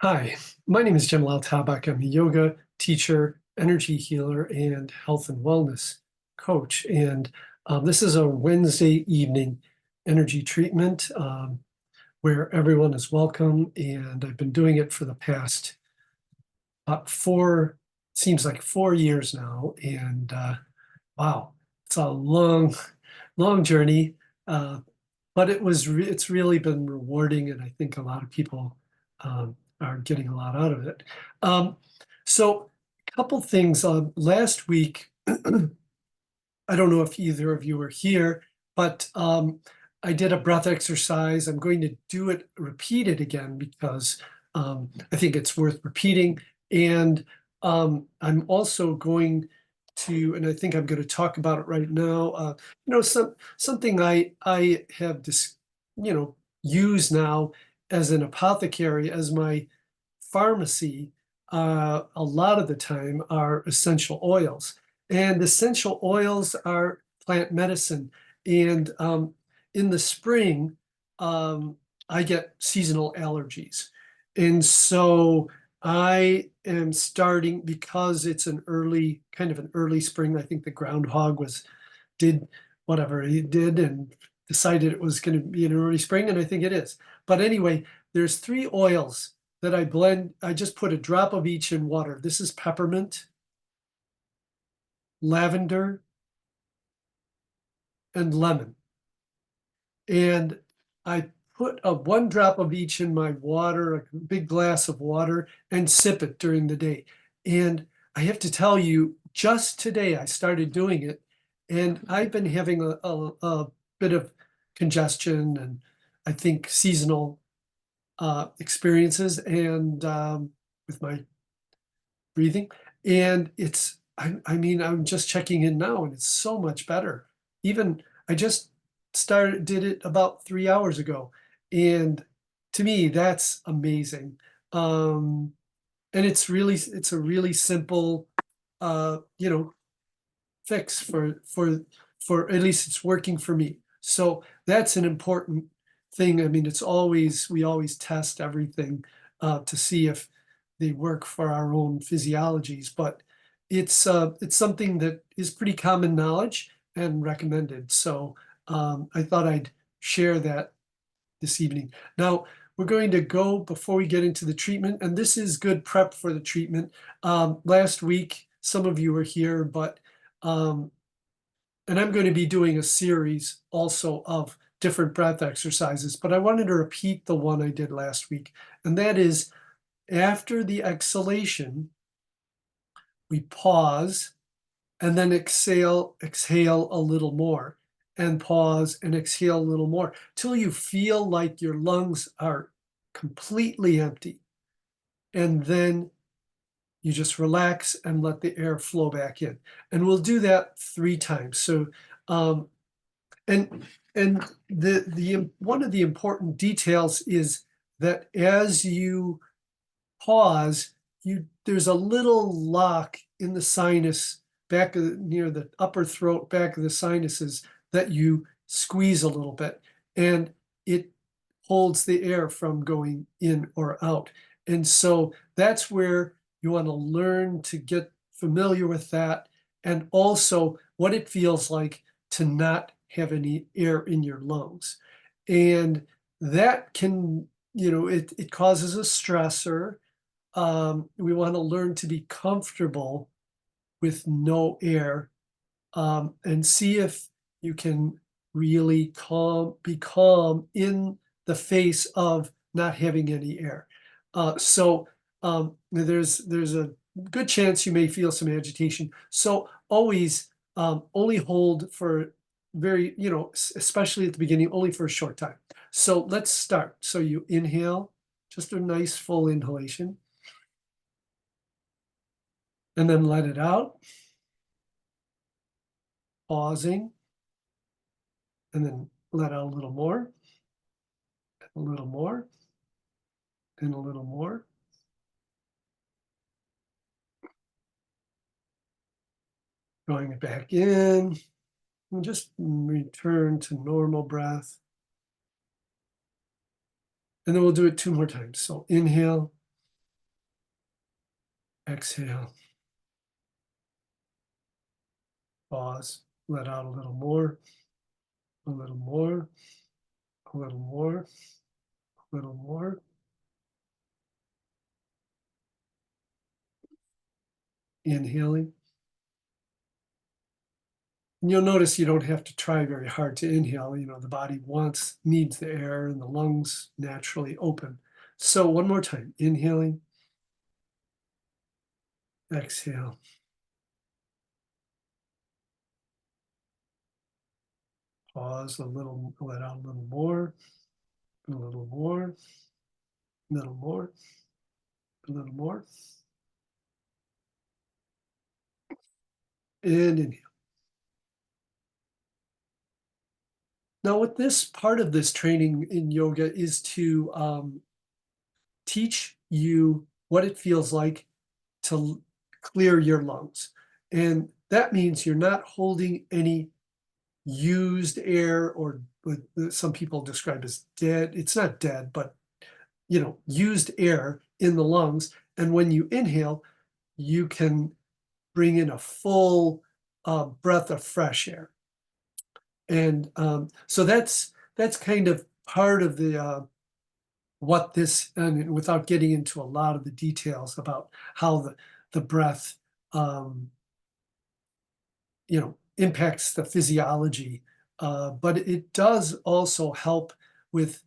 Hi, my name is Jim Lal-Tabak. I'm a yoga teacher, energy healer, and health and wellness coach. And this is a Wednesday evening energy treatment where everyone is welcome. And I've been doing it for the past seems like 4 years now. And wow, it's a long, long journey. Uh, but it's really been rewarding, and I think a lot of people are getting a lot out of it. Um, so a couple things. Last week, I don't know if either of you were here, but I did a breath exercise. I'm going to repeat it again because I think it's worth repeating. And I'm also going to, and I think I'm going to talk about it right now. Something I have this, use now as an apothecary, as my pharmacy. A lot of the time are essential oils. And essential oils are plant medicine. And in the spring, I get seasonal allergies. And so I am starting, because it's kind of an early spring. I think the groundhog did whatever he did and decided it was going to be an early spring, and I think it is. But anyway, there's 3 oils that I blend. I just put a drop of each in water. This is peppermint, lavender, and lemon. And I put 1 drop of each in my water, a big glass of water, and sip it during the day. And I have to tell you, just today I started doing it, and I've been having a bit of congestion and I think seasonal experiences and with my breathing. And I'm just checking in now, and it's so much better. Even I just did it about 3 hours ago. And to me, that's amazing. Um, and it's a really simple, you know, fix for at least it's working for me. So that's an important thing. I mean, we always test everything to see if they work for our own physiologies, but it's something that is pretty common knowledge and recommended. So I thought I'd share that this evening. Now, we're going to go before we get into the treatment, and this is good prep for the treatment. Last week, some of you were here, but um, and I'm going to be doing a series also of different breath exercises, but I wanted to repeat the one I did last week. And that is, after the exhalation, we pause and then exhale a little more, and pause and exhale a little more till you feel like your lungs are completely empty. And then you just relax and let the air flow back in. And we'll do that 3 times. So um, And and the one of the important details is that as you pause, there's a little lock in the sinus near the upper throat, back of the sinuses, that you squeeze a little bit, and it holds the air from going in or out. And so that's where you want to learn to get familiar with that, and also what it feels like to not have any air in your lungs. And that can, it causes a stressor. We want to learn to be comfortable with no air, and see if you can really be calm in the face of not having any air. So there's a good chance you may feel some agitation. So always only hold for especially at the beginning, only for a short time. So let's start. So you inhale, just a nice full inhalation, and then let it out, pausing, and then let out a little more, a little more, and a little more. Going back in, and just return to normal breath. And then we'll do it 2 more times. So inhale, Exhale. Pause. Let out a little more, a little more, a little more, a little more. Inhaling. And you'll notice you don't have to try very hard to inhale. The body needs the air, and the lungs naturally open. So one more time, inhaling, exhale. Pause a little, let out a little more, a little more, a little more, a little more, and inhale. Now, what this part of this training in yoga is to teach you what it feels like to clear your lungs. And that means you're not holding any used air, or what some people describe as dead. It's not dead, but used air in the lungs. And when you inhale, you can bring in a full breath of fresh air. And so that's kind of part of the what this, and without getting into a lot of the details about how the breath impacts the physiology, but it does also help with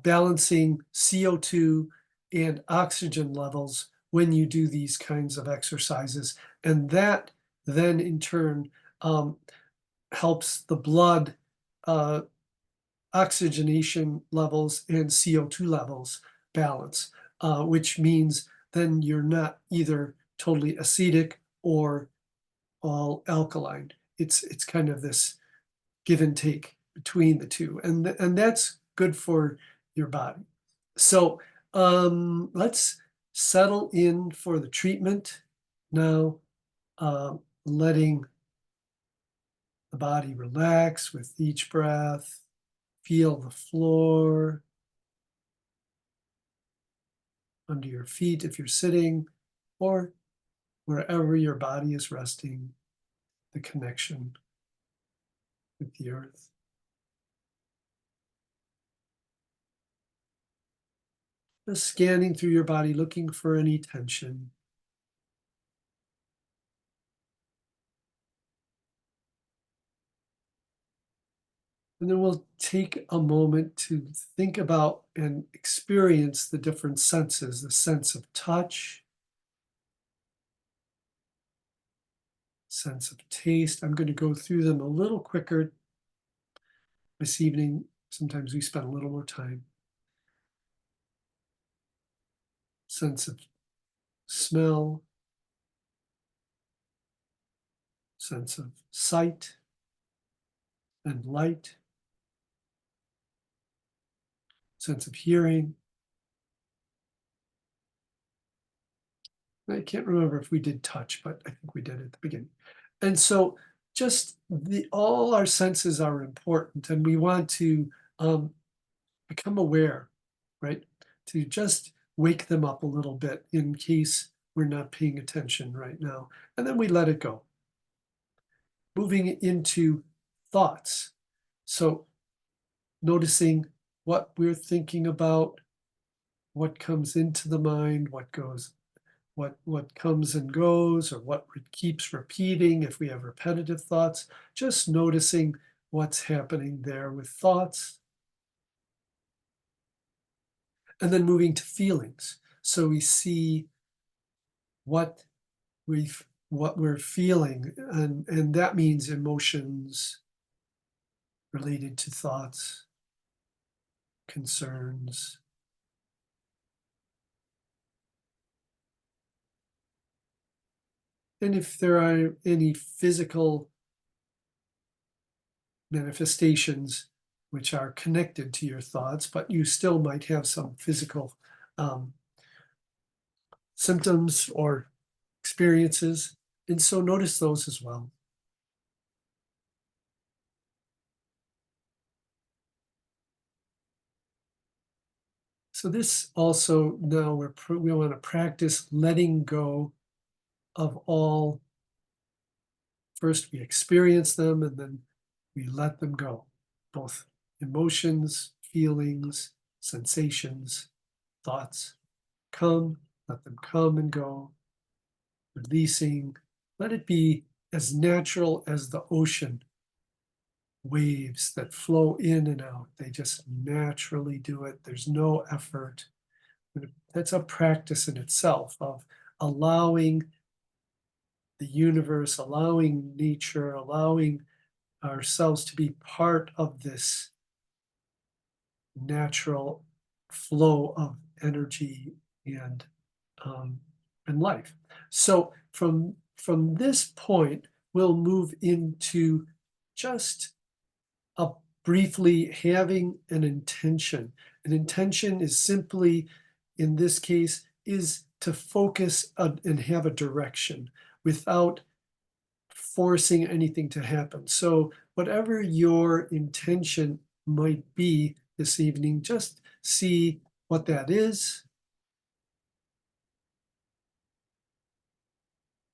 balancing CO2 and oxygen levels when you do these kinds of exercises. And that then in turn helps the blood oxygenation levels and CO2 levels balance, which means then you're not either totally acidic or all alkaline. It's kind of this give and take between the two, and that's good for your body. So let's settle in for the treatment now, letting the body relax with each breath. Feel the floor under your feet if you're sitting, or wherever your body is resting, the connection with the earth. Just scanning through your body, looking for any tension. And then we'll take a moment to think about and experience the different senses, the sense of touch, sense of taste. I'm going to go through them a little quicker this evening. Sometimes we spend a little more time. Sense of smell, sense of sight and light, sense of hearing. I can't remember if we did touch, but I think we did at the beginning. And so just all our senses are important, and we want to become aware, right? To just wake them up a little bit in case we're not paying attention right now. And then we let it go. Moving into thoughts. So noticing what we're thinking about, what comes into the mind, what comes and goes, or what keeps repeating if we have repetitive thoughts, just noticing what's happening there with thoughts. And then moving to feelings. So we see what we're feeling, and that means emotions related to thoughts, concerns. And if there are any physical manifestations which are connected to your thoughts, but you still might have some physical symptoms or experiences. And so notice those as well. So this also, now we want to practice letting go of all. First, we experience them and then we let them go, both emotions, feelings, sensations, thoughts. Come, let them come and go, releasing. Let it be as natural as the ocean waves that flow in and out. They just naturally do it. There's no effort. That's a practice in itself of allowing the universe, allowing nature, allowing ourselves to be part of this natural flow of energy and um, and life. So from this point, we'll move into just briefly having an intention. An intention is simply, in this case, is to focus and have a direction without forcing anything to happen. So whatever your intention might be this evening, just see what that is,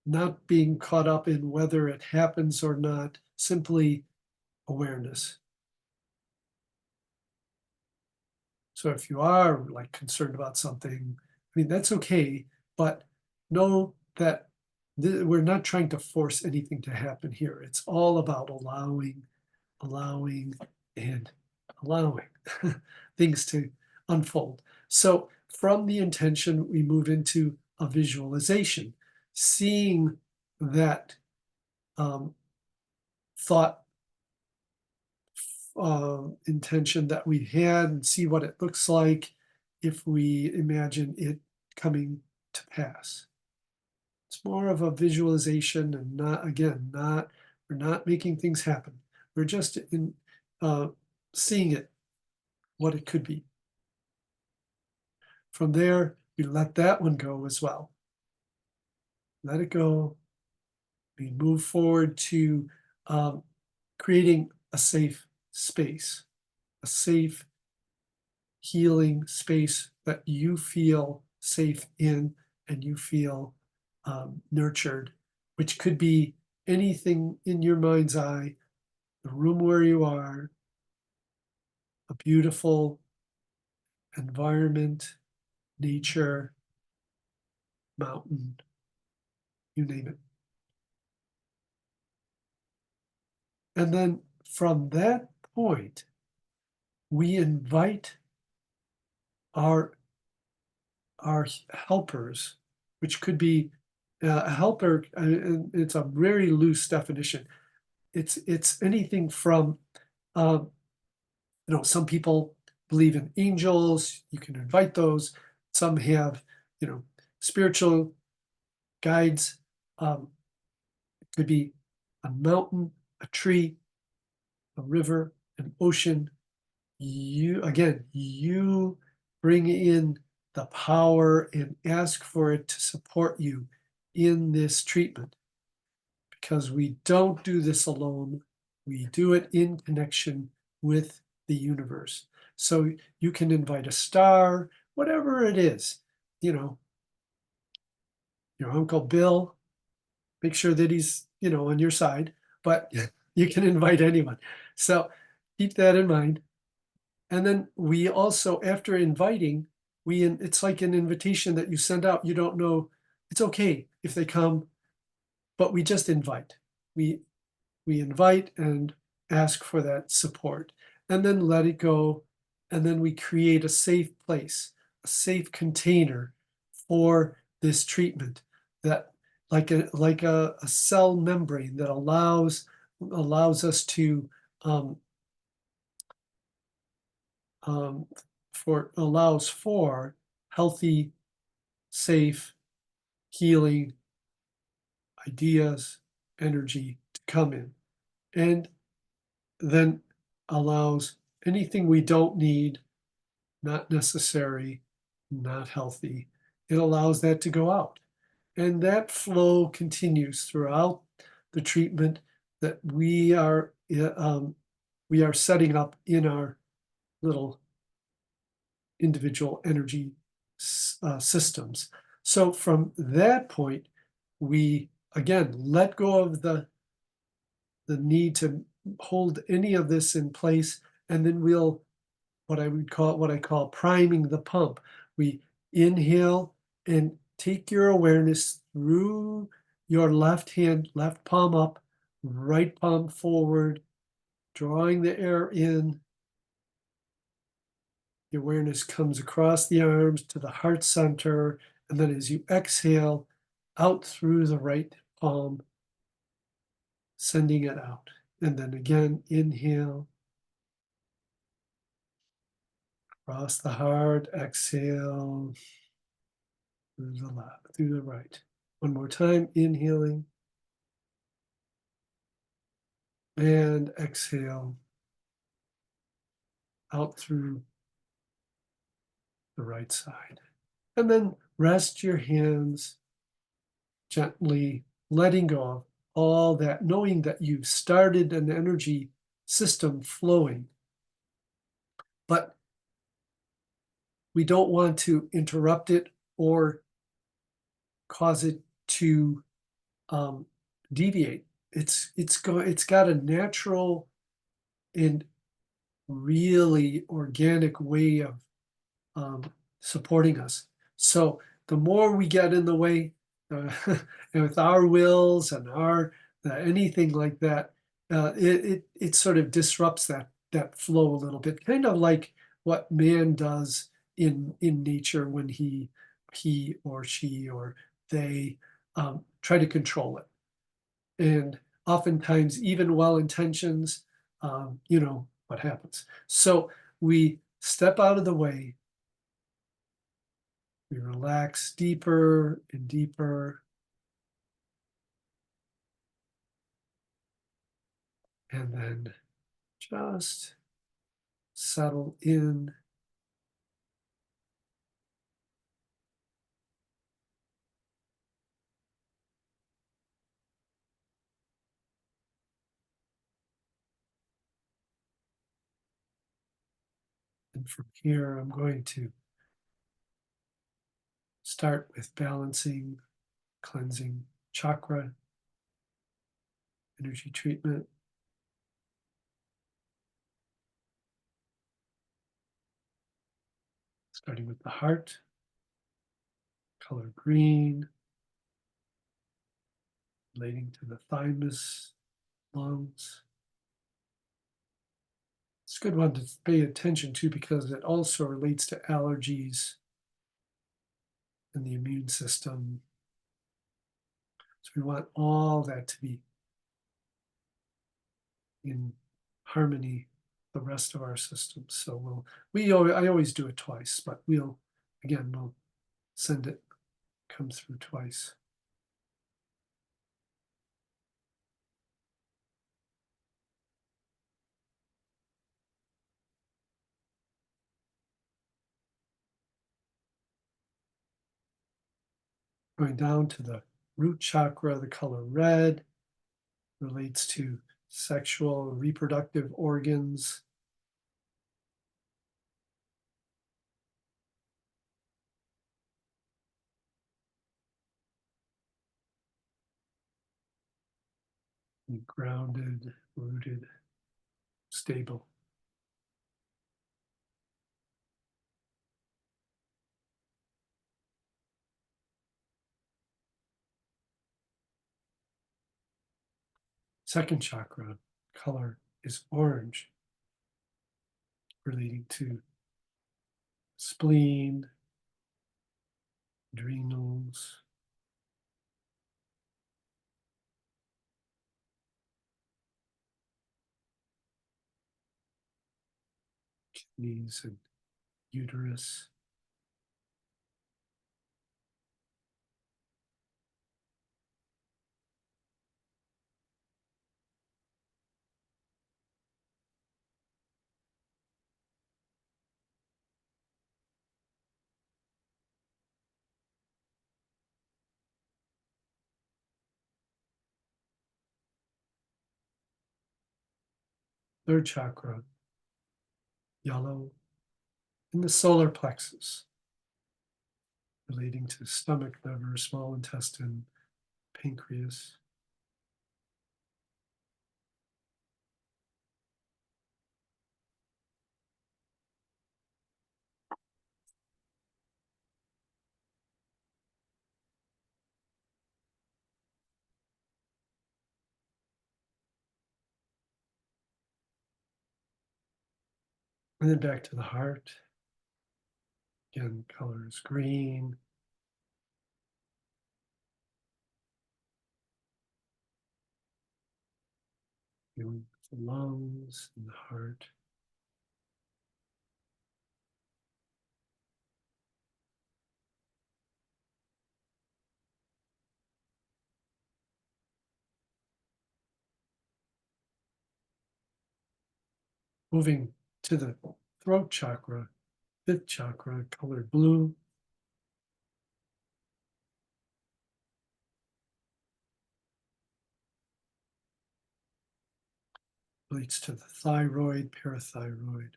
not being caught up in whether it happens or not, simply awareness. So if you are like concerned about something, I mean, that's okay, but know that we're not trying to force anything to happen here. It's all about allowing, and allowing things to unfold. So from the intention, we move into a visualization, seeing that thought intention that we had and see what it looks like if we imagine it coming to pass. It's more of a visualization and not, again, we're not making things happen. We're just seeing it, what it could be. From there, we let that one go as well. Let it go. We move forward to creating a safe space, a safe healing space that you feel safe in and you feel nurtured, which could be anything in your mind's eye, the room where you are, a beautiful environment, nature, mountain, you name it. And then from that point, we invite our helpers, which could be a helper, and it's a very loose definition. It's anything from, some people believe in angels. You can invite those. Some have, spiritual guides. It could be a mountain, a tree, a river, an ocean. You bring in the power and ask for it to support you in this treatment, because we don't do this alone. We do it in connection with the universe. So you can invite a star, whatever it is, your Uncle Bill, make sure that he's, on your side, but you can invite anyone. So keep that in mind. And then we also, after inviting, it's like an invitation that you send out. You don't know, it's okay if they come, but we just invite. We invite and ask for that support, and then let it go. And then we create a safe place, a safe container for this treatment, that like a cell membrane that allows us to allows for healthy, safe, healing ideas, energy to come in, and then allows anything we don't need, not necessary, not healthy, it allows that to go out. And that flow continues throughout the treatment that we are setting up in our little individual energy systems. So from that point, we, again, let go of the need to hold any of this in place, and then we'll, what I call priming the pump. We inhale and take your awareness through your left hand, left palm up, right palm forward, drawing the air in. The awareness comes across the arms to the heart center, and then as you exhale, out through the right palm, sending it out. And then again, inhale, cross the heart, exhale, through the left, through the right. One more time, inhaling and exhale out through the right side. And then rest your hands gently, letting go of all that, knowing that you've started an energy system flowing. But we don't want to interrupt it or cause it to deviate. It's got a natural and really organic way of supporting us. So the more we get in the way, and with our wills and our anything like that, it sort of disrupts that flow a little bit, kind of like what man does in nature when he or she or they try to control it. And oftentimes, even well intentions, you know what happens. So we step out of the way, we relax deeper and deeper, and then just settle in. And from here, I'm going to start with balancing, cleansing, chakra, energy treatment. Starting with the heart, color green, relating to the thymus, lungs. It's a good one to pay attention to because it also relates to allergies and the immune system. So we want all that to be in harmony with the rest of our system. So I always do it twice, but we'll send it, come through twice. Going down to the root chakra, the color red relates to sexual and reproductive organs. Grounded, rooted, stable. Second chakra, color is orange, relating to spleen, adrenals, kidneys, and uterus. Third chakra, yellow, in the solar plexus, relating to stomach, liver, small intestine, pancreas. And then back to the heart. Again, color is green. Feeling the lungs and the heart. Moving to the throat chakra, fifth chakra, colored blue. Relates to the thyroid, parathyroid.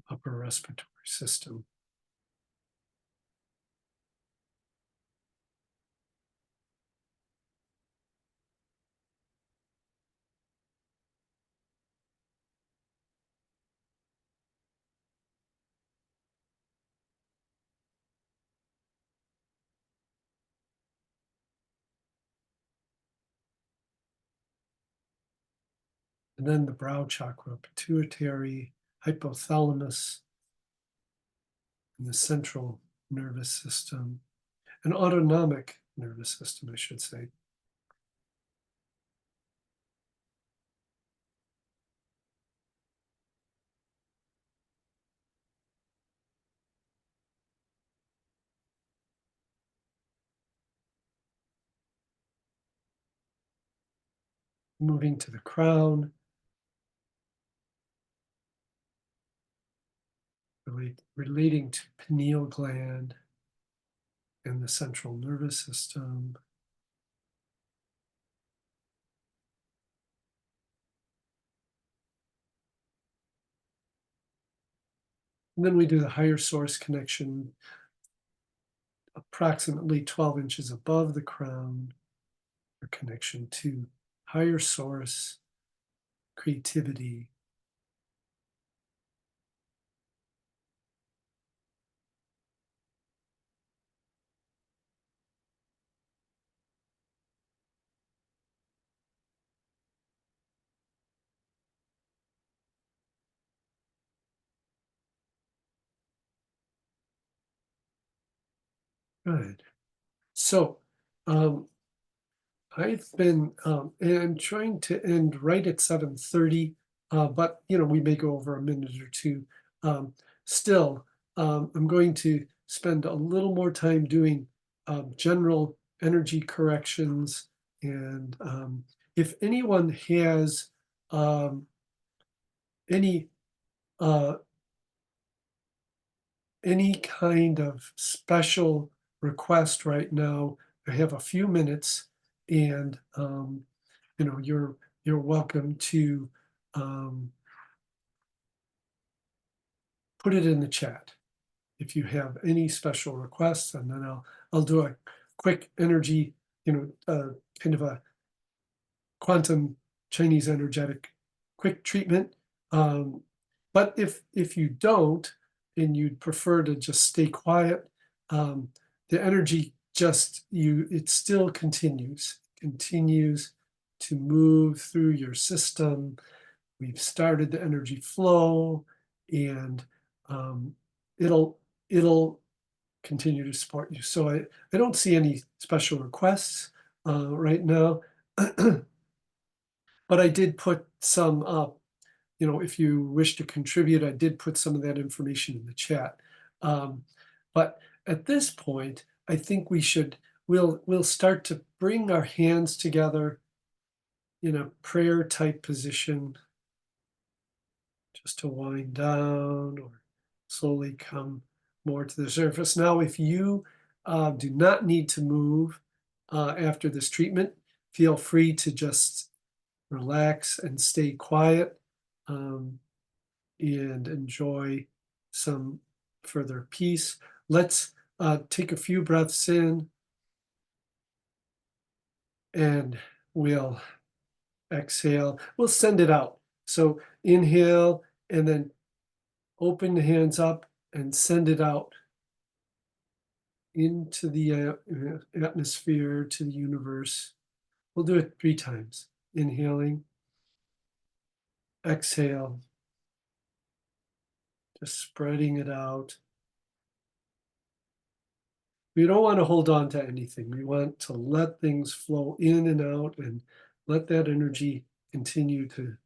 Upper respiratory system. And then the brow chakra, pituitary, hypothalamus, and the central nervous system, an autonomic nervous system, I should say. Moving to the crown, relating to pineal gland and the central nervous system. And then we do the higher source connection, approximately 12 inches above the crown, a connection to higher source, creativity. Good. So I've been and I'm trying to end right at 7:30, but we may go over a minute or two. Um, Still, I'm going to spend a little more time doing general energy corrections, and if anyone has um, any uh, any kind of special request right now, I have a few minutes, and you're welcome to um, put it in the chat if you have any special requests, and then I'll do a quick energy, kind of a quantum Chinese energetic quick treatment. But if you don't, and you'd prefer to just stay quiet, the energy it still continues to move through your system. We've started the energy flow, and it'll continue to support you. So I don't see any special requests right now. But I did put some up. If you wish to contribute, I did put some of that information in the chat. But at this point, I think we'll start to bring our hands together in a prayer type position, just to wind down or slowly come more to the surface. Now, if you do not need to move after this treatment, feel free to just relax and stay quiet, and enjoy some further peace. Let's take a few breaths in, and we'll exhale. We'll send it out. So inhale, and then open the hands up and send it out into the atmosphere, to the universe. We'll do it 3 times. Inhaling, exhale, just spreading it out. We don't want to hold on to anything. We want to let things flow in and out and let that energy continue to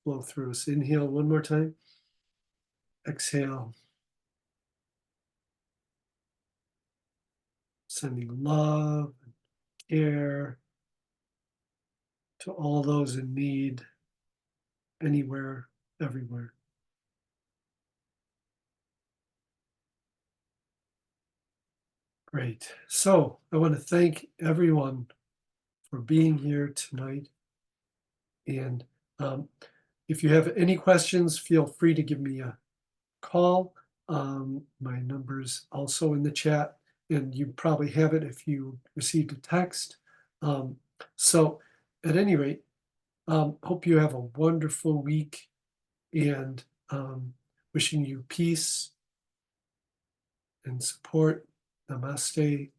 flow through us. Inhale one more time. Exhale. Sending love and care to all those in need, anywhere, everywhere. Great. So I want to thank everyone for being here tonight. And if you have any questions, feel free to give me a call. My number's also in the chat, and you probably have it if you received a text. So at any rate, hope you have a wonderful week, and wishing you peace and support. Namaste.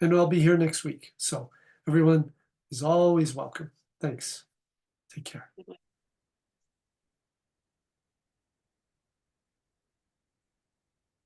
And I'll be here next week. So everyone is always welcome. Thanks. Take care.